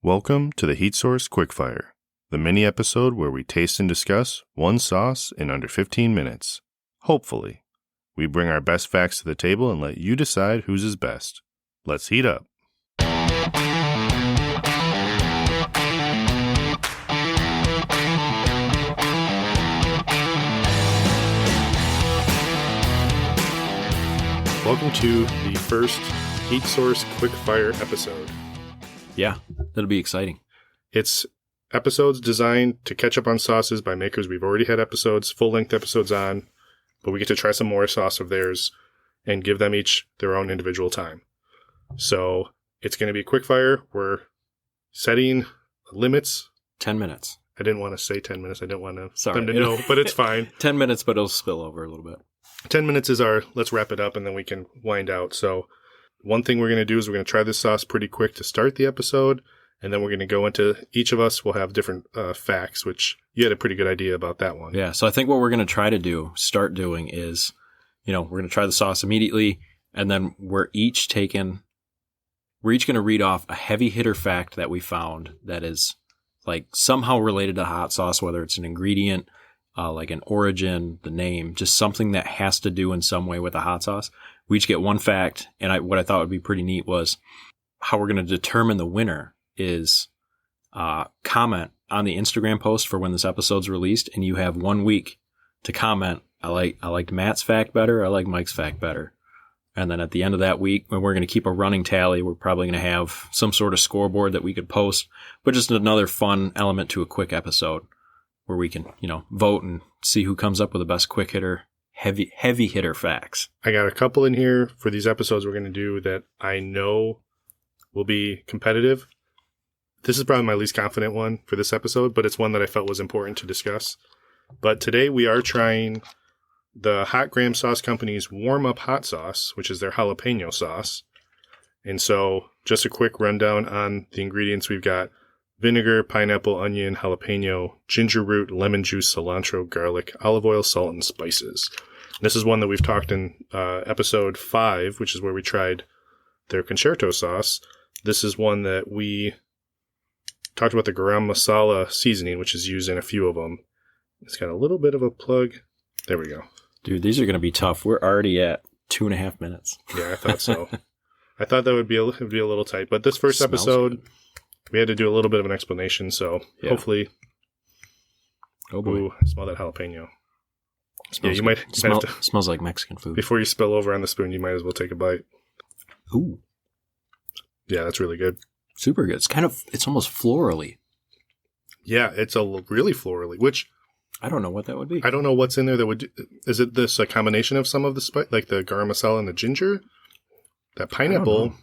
Welcome to the Heat Source Quickfire, the mini episode where we taste and discuss one sauce in under 15 minutes. Hopefully. We bring our best facts to the table and let you decide whose is best. Let's heat up. Welcome to the first Heat Source Quickfire episode. Yeah, that'll be exciting. It's episodes designed to catch up on sauces by makers we've already had episodes, full-length episodes on, but we get to try some more sauce of theirs and give them each their own individual time. So it's going to be a quick fire. We're setting limits. 10 minutes. I didn't want to say 10 minutes. I didn't want them Sorry. to know, but it's fine. 10 minutes, but it'll spill over a little bit. 10 minutes is our, let's wrap it up and then we can wind out. So one thing we're going to do is we're going to try this sauce pretty quick to start the episode. And then we're going to go into, each of us will have different facts, which you had a pretty good idea about that one. Yeah. So I think what we're going to start doing is, we're going to try the sauce immediately. And then we're each going to read off a heavy hitter fact that we found that is like somehow related to hot sauce, whether it's an ingredient, like an origin, the name, just something that has to do in some way with the hot sauce. We each get one fact. And what I thought would be pretty neat was how we're going to determine the winner is comment on the Instagram post for when this episode's released, and you have 1 week to comment. I liked Matt's fact better. I like Mike's fact better. And then at the end of that week, when we're going to keep a running tally, we're probably going to have some sort of scoreboard that we could post, but just another fun element to a quick episode where we can, vote and see who comes up with the best quick hitter, heavy hitter facts. I got a couple in here for these episodes we're going to do that I know will be competitive. This is probably my least confident one for this episode, but it's one that I felt was important to discuss. But today we are trying the Hot Graham Sauce Company's warm-up hot sauce, which is their jalapeno sauce. And so just a quick rundown on the ingredients. We've got vinegar, pineapple, onion, jalapeno, ginger root, lemon juice, cilantro, garlic, olive oil, salt, and spices. And this is one that we've talked in episode 5, which is where we tried their concerto sauce. This is one that we talked about the garam masala seasoning, which is used in a few of them. It's got a little bit of a plug. There we go. Dude, these are going to be tough. We're already at 2.5 minutes. Yeah, I thought so. I thought that would be a little tight. But this first episode, we had to do a little bit of an explanation. So hopefully, oh boy, ooh, I smell that jalapeno. Smells, you might have to, smells like Mexican food. Before you spill over on the spoon, you might as well take a bite. Ooh, yeah, that's really good. Super good. It's almost florally. Yeah, it's really florally, which I don't know what that would be. I don't know what's in there that would. Is it this a combination of some of the spice, like the garam masala and the ginger? That pineapple.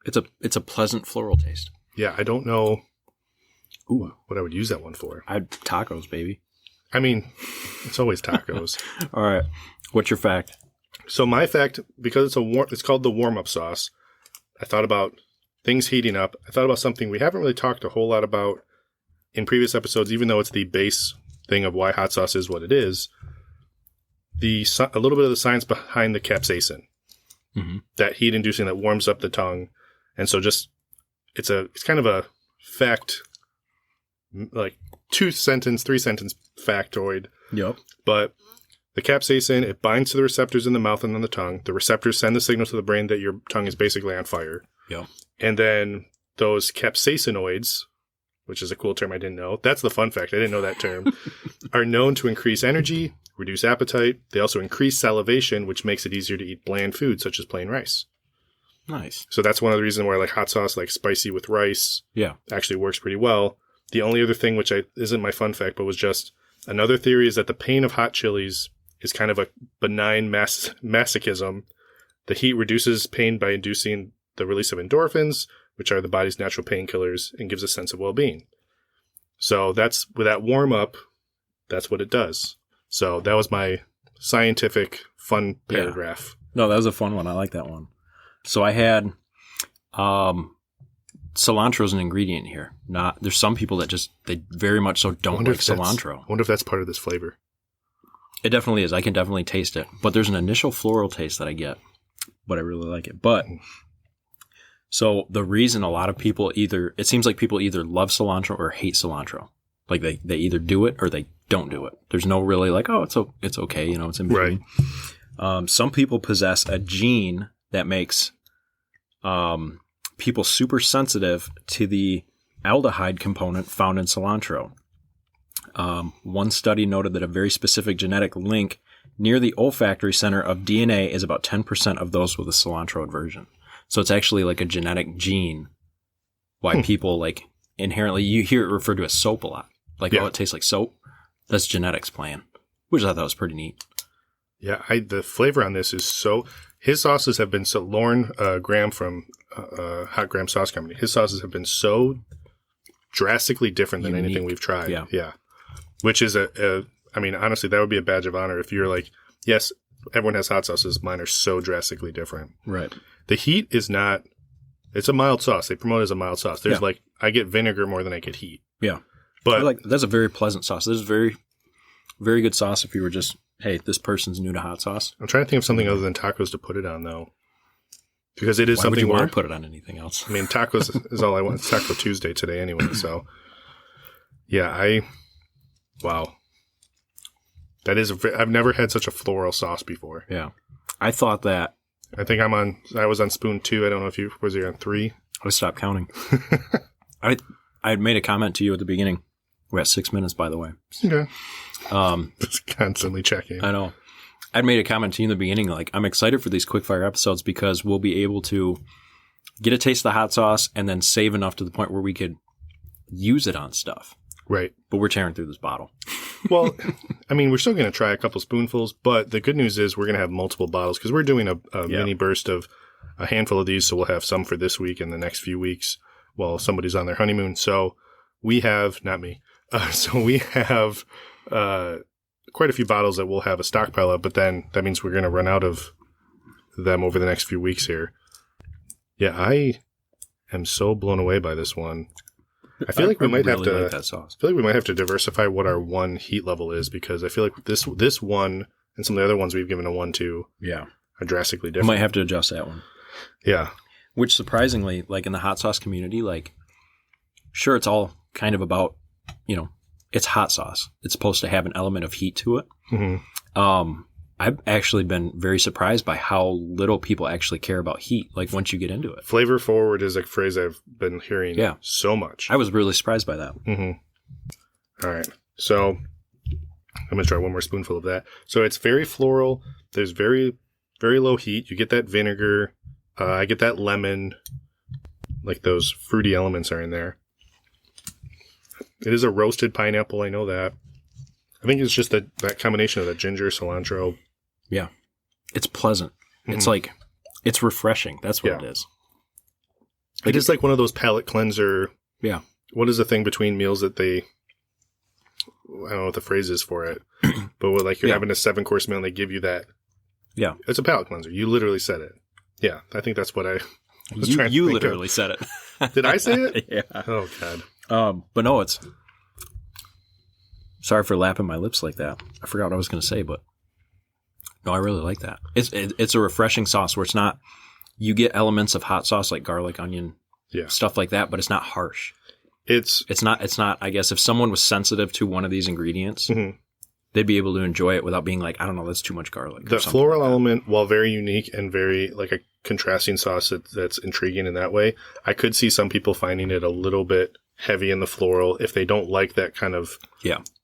It's a pleasant floral taste. Yeah, I don't know. Ooh, what I would use that one for? Tacos, baby. I mean, it's always tacos. All right, what's your fact? So my fact, because it's called the warm-up sauce. I thought about things heating up. I thought about something we haven't really talked a whole lot about in previous episodes, even though it's the base thing of why hot sauce is what it is. A little bit of the science behind the capsaicin, that heat inducing that warms up the tongue, and so just it's kind of a fact, like 2-sentence, 3-sentence factoid. Yep. But the capsaicin, it binds to the receptors in the mouth and on the tongue. The receptors send the signal to the brain that your tongue is basically on fire. Yep. And then those capsaicinoids, which is a cool term I didn't know. That's the fun fact. I didn't know that term. Are known to increase energy, reduce appetite. They also increase salivation, which makes it easier to eat bland foods such as plain rice. Nice. So that's one of the reasons why like hot sauce, like spicy with rice, actually works pretty well. The only other thing, which isn't my fun fact, but was just another theory, is that the pain of hot chilies is kind of a benign masochism. The heat reduces pain by inducing the release of endorphins, which are the body's natural painkillers, and gives a sense of well-being. So that's, with that warm-up, that's what it does. So that was my scientific fun paragraph. No, that was a fun one. I like that one. So I had cilantro is an ingredient here. There's some people that they very much so don't like cilantro. I wonder if that's part of this flavor. It definitely is. I can definitely taste it. But there's an initial floral taste that I get, but I really like it. But So the reason a lot of people it seems like people either love cilantro or hate cilantro. Like they either do it or they don't do it. There's no really like, oh, it's okay. It's in between. Right. Some people possess a gene that makes people super sensitive to the aldehyde component found in cilantro. One study noted that a very specific genetic link near the olfactory center of DNA is about 10% of those with a cilantro aversion. So it's actually like a genetic gene why people like inherently, you hear it referred to as soap a lot. Like, oh, it tastes like soap. That's genetics playing, which I thought that was pretty neat. Yeah, the flavor on this is so... His sauces have been so... Lauren Graham from Hot Graham Sauce Company, his sauces have been so drastically different than anything we've tried. Yeah. Which is I mean, honestly, that would be a badge of honor if you're like, yes, everyone has hot sauces. Mine are so drastically different. Right. The heat is not... It's a mild sauce. They promote it as a mild sauce. There's like... I get vinegar more than I get heat. Yeah. But that's a very pleasant sauce. This is very, very good sauce if you were just, hey, this person's new to hot sauce. I'm trying to think of something other than tacos to put it on, though. Because it is something where... Why would you want to put it on anything else? I mean, tacos is all I want. It's Taco Tuesday today anyway, so... Yeah, wow. That is... I've never had such a floral sauce before. Yeah. I thought that... I think I was on spoon 2. I don't know if you... Was you on 3? I stopped counting. I had made a comment to you at the beginning. We're at 6 minutes, by the way. Okay. Just constantly checking. I know. I'd made a comment to you in the beginning, like, I'm excited for these quickfire episodes because we'll be able to get a taste of the hot sauce and then save enough to the point where we could use it on stuff. Right. But we're tearing through this bottle. Well, I mean, we're still going to try a couple spoonfuls, but the good news is we're going to have multiple bottles because we're doing a mini burst of a handful of these, so we'll have some for this week and the next few weeks while somebody's on their honeymoon. So we have, not me, so we have quite a few bottles that we'll have a stockpile of, but then that means we're going to run out of them over the next few weeks here. Yeah, I am so blown away by this one. I feel like we might have to. Like that sauce. I feel like we might have to diversify what our one heat level is because I feel like this one and some of the other ones we've given a 1 to are drastically different. We might have to adjust that one. Yeah. Which surprisingly, like in the hot sauce community, like sure, it's all kind of about, it's hot sauce. It's supposed to have an element of heat to it. Mm-hmm. I've actually been very surprised by how little people actually care about heat, like once you get into it. Flavor forward is a phrase I've been hearing so much. I was really surprised by that. Mm-hmm. All right. So I'm going to try one more spoonful of that. So it's very floral. There's very, very low heat. You get that vinegar. I get that lemon. Like those fruity elements are in there. It is a roasted pineapple. I know that. I think it's just that combination of the ginger, cilantro. Yeah. It's pleasant. Mm-hmm. It's like, it's refreshing. That's what it is. It is like one of those palate cleanser. Yeah. What is the thing between meals that I don't know what the phrase is for it, but like you're having a 7-course meal and they give you that. Yeah. It's a palate cleanser. You literally said it. Yeah. I think that's what I was trying to You think literally of. said it. Did I say it? Yeah. Oh, God. But no, it's... Sorry for lapping my lips like that. I forgot what I was going to say, but no, I really like that. It's a refreshing sauce where it's not, you get elements of hot sauce like garlic, onion, stuff like that, but it's not harsh. It's not, I guess if someone was sensitive to one of these ingredients, they'd be able to enjoy it without being like, I don't know, that's too much garlic. The floral element, while very unique and very like a contrasting sauce that's intriguing in that way, I could see some people finding it a little bit heavy in the floral if they don't like that kind of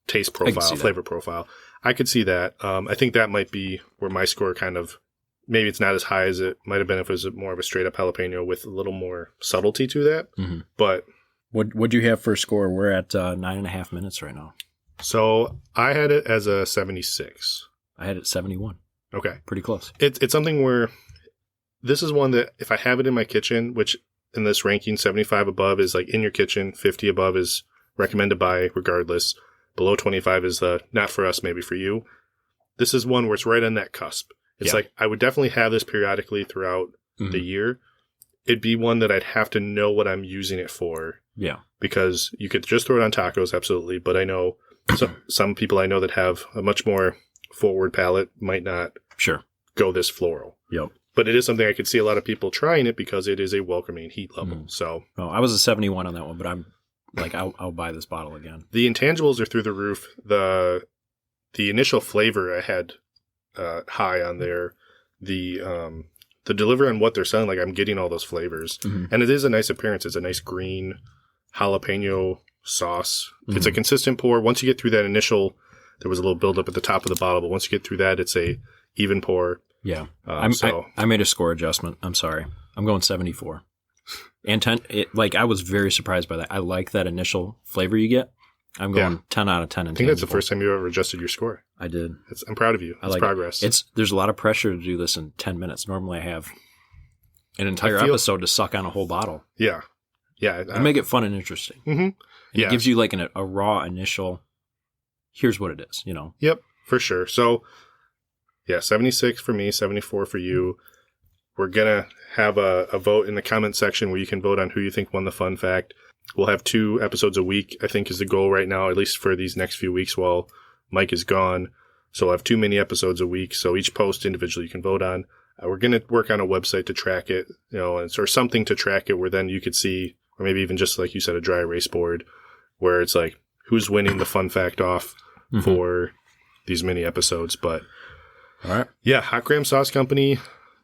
taste profile, flavor profile. I could see that. I think that might be where my score kind of, maybe it's not as high as it might have been if it was more of a straight up jalapeno with a little more subtlety to that. Mm-hmm. But what'd you have for a score? We're at 9.5 minutes right now. So I had it as a 76. I had it 71. Okay. Pretty close. It's something where this is one that if I have it in my kitchen, which in this ranking, 75 above is like in your kitchen, 50 above is recommend to buy regardless. Below 25 is not for us, maybe for you. This is one where it's right on that cusp. It's like I would definitely have this periodically throughout the year. It'd be one that I'd have to know what I'm using it for. Yeah. Because you could just throw it on tacos, absolutely. But I know some people I know that have a much more forward palate might not go this floral. Yep. But it is something I could see a lot of people trying it because it is a welcoming heat level. Mm. So Oh, I was a 71 on that one, but I'm like, I'll buy this bottle again. the intangibles are through the roof. The initial flavor I had high on there. The delivery on what they're selling, like I'm getting all those flavors. Mhm. And it is a nice appearance. It's a nice green jalapeno sauce. It's a consistent pour. Once you get through that initial, there was a little buildup at the top of the bottle, but once you get through that, it's a even pour. Yeah. So I made a score adjustment. I'm sorry. I'm going 74. And 10, I was very surprised by that. I like that initial flavor you get. I'm going 10 out of 10. I think that's the first time you ever adjusted your score. I did. I'm proud of you. It's progress. There's a lot of pressure to do this in 10 minutes. Normally I have an entire episode to suck on a whole bottle. Yeah. Yeah. And make it fun and interesting. Mm-hmm. It gives you like a raw initial, here's what it is, you know? Yep, for sure. So, 76 for me, 74 for you. We're going to have a vote in the comment section where you can vote on who you think won the fun fact. We'll have 2 episodes a week, I think is the goal right now, at least for these next few weeks while Mike is gone. So we'll have 2 mini episodes a week. So each post individually you can vote on. We're going to work on a website to track it, or something to track it where then you could see, or maybe even just like you said, a dry erase board where it's like who's winning the fun fact off for these mini episodes. But all right. Yeah, Hot Graham Sauce Company,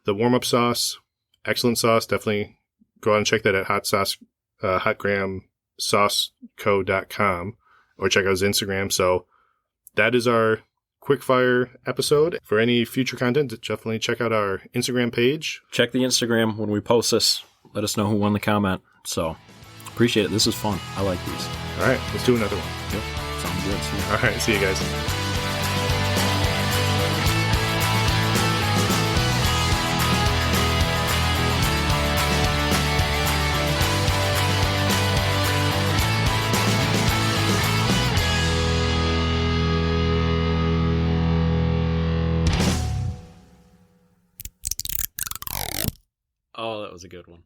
the warm-up sauce, excellent sauce. Definitely go out and check that at hotgrahamsauceco.com or check out his Instagram. So that is our quickfire episode. For any future content, definitely check out our Instagram page. Check the Instagram when we post this. Let us know who won the comment. So appreciate it. This is fun. I like these. All right, let's do another one. Yep. Sounds good. See you. All right, see you guys. Oh, that was a good one.